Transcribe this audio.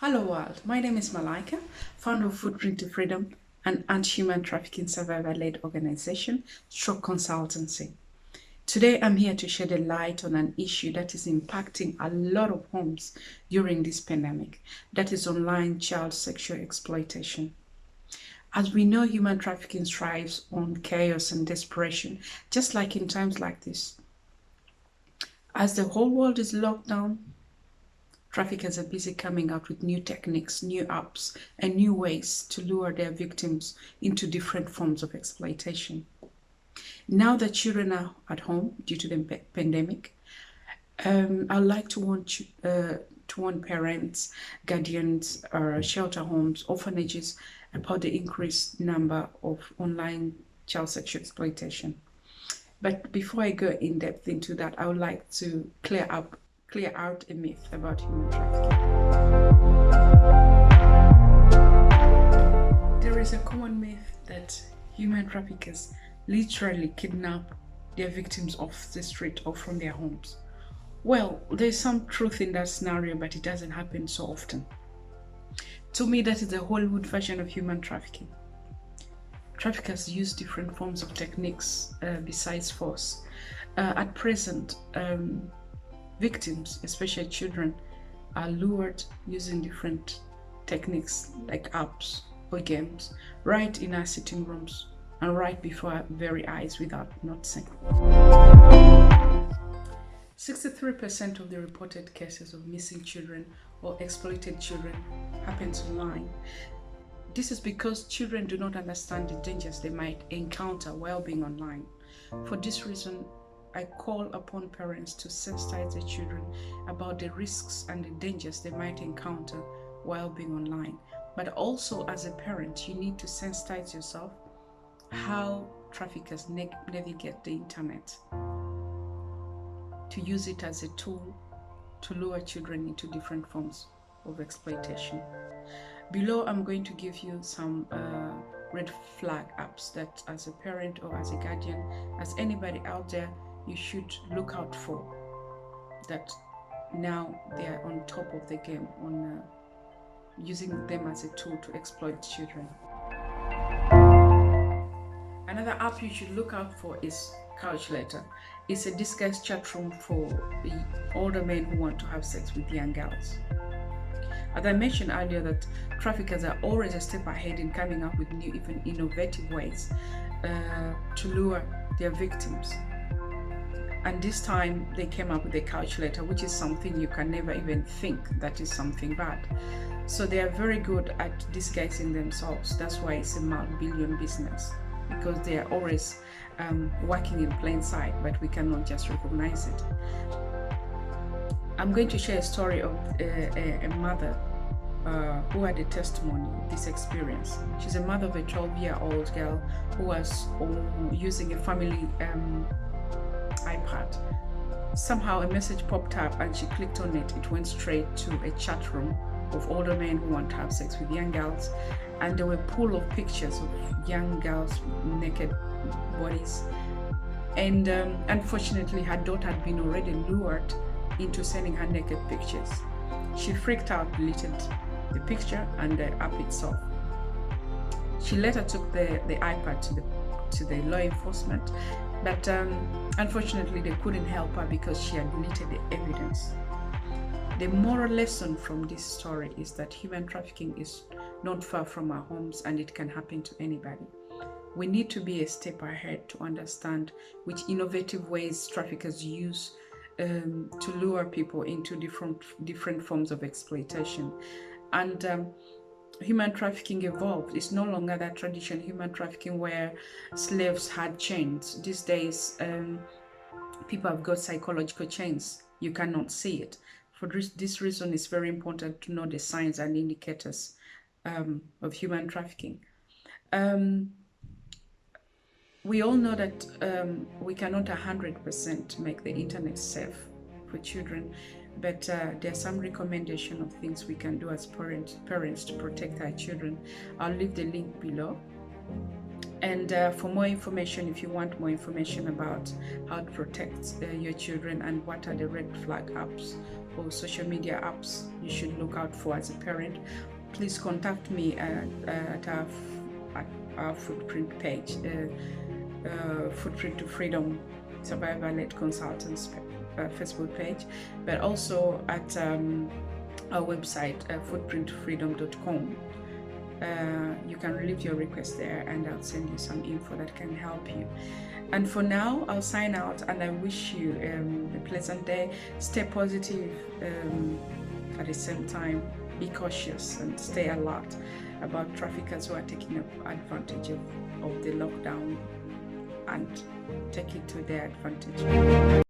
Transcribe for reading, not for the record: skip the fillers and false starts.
Hello world, my name is Malaika, founder of Footprint to Freedom, an anti-human trafficking survivor-led organization, stroke consultancy. Today I'm here to shed a light on an issue that is impacting a lot of homes during this pandemic, that is online child sexual exploitation. As we know, human trafficking thrives on chaos and desperation, just like in times like this. As the whole world is locked down, traffickers are busy coming up with new techniques, new apps, and new ways to lure their victims into different forms of exploitation. Now that children are at home due to the pandemic, I'd like to warn parents, guardians, shelter homes, orphanages about the increased number of online child sexual exploitation. But before I go in depth into that, I would like to clear out a myth about human trafficking. There is a common myth that human traffickers literally kidnap their victims off the street or from their homes. Well, there's some truth in that scenario, but it doesn't happen so often. To me, that is the Hollywood version of human trafficking. Traffickers use different forms of techniques besides force. At present, victims, especially children, are lured using different techniques like apps or games right in our sitting rooms and right before our very eyes without noticing. 63% of the reported cases of missing children or exploited children happens online. This is because children do not understand the dangers they might encounter while being online. For this reason, I call upon parents to sensitize their children about the risks and the dangers they might encounter while being online. But also, as a parent, you need to sensitize yourself how traffickers navigate the internet, to use it as a tool to lure children into different forms of exploitation. Below, I'm going to give you some red flag apps that, as a parent or as a guardian, as anybody out there, you should look out for, that now they are on top of the game on using them as a tool to exploit children. Another app you should look out for is Calculator. It's a disguised chat room for the older men who want to have sex with young girls. As I mentioned earlier, that traffickers are always a step ahead in coming up with new, even innovative ways to lure their victims. And this time they came up with a calculator, which is something you can never even think that is something bad. So they are very good at disguising themselves. That's why it's a multi-billion business, because they are always working in plain sight, but we cannot just recognize it. I'm going to share a story of a mother who had a testimony of this experience. She's a mother of a 12-year-old girl who was using a family iPad. Somehow a message popped up and she clicked on it. It went straight to a chat room of older men who want to have sex with young girls, and there were a pool of pictures of young girls with naked bodies. And unfortunately, her daughter had been already lured into sending her naked pictures. She freaked out, deleted the picture and the app itself. She later took the iPad to the law enforcement, but unfortunately they couldn't help her because she had deleted the evidence. The moral lesson from this story is that human trafficking is not far from our homes and it can happen to anybody. We need to be a step ahead to understand which innovative ways traffickers use to lure people into different forms of exploitation. And human trafficking evolved. It's no longer that traditional human trafficking where slaves had chains. These days, people have got psychological chains. You cannot see it. For this reason, it's very important to know the signs and indicators of human trafficking. We all know that we cannot 100% make the internet safe for children, but there are some recommendation of things we can do as parents to protect our children. I'll leave the link below. And for more information, if you want more information about how to protect your children and what are the red flag apps or social media apps you should look out for as a parent, please contact me at our footprint page, Footprint to Freedom Survivor-led Consultants Facebook page, but also at our website, footprintfreedom.com. You can leave your request there and I'll send you some info that can help you. And for now, I'll sign out and I wish you a pleasant day. Stay positive, at the same time, be cautious and stay alert about traffickers who are taking advantage of the lockdown and take it to their advantage.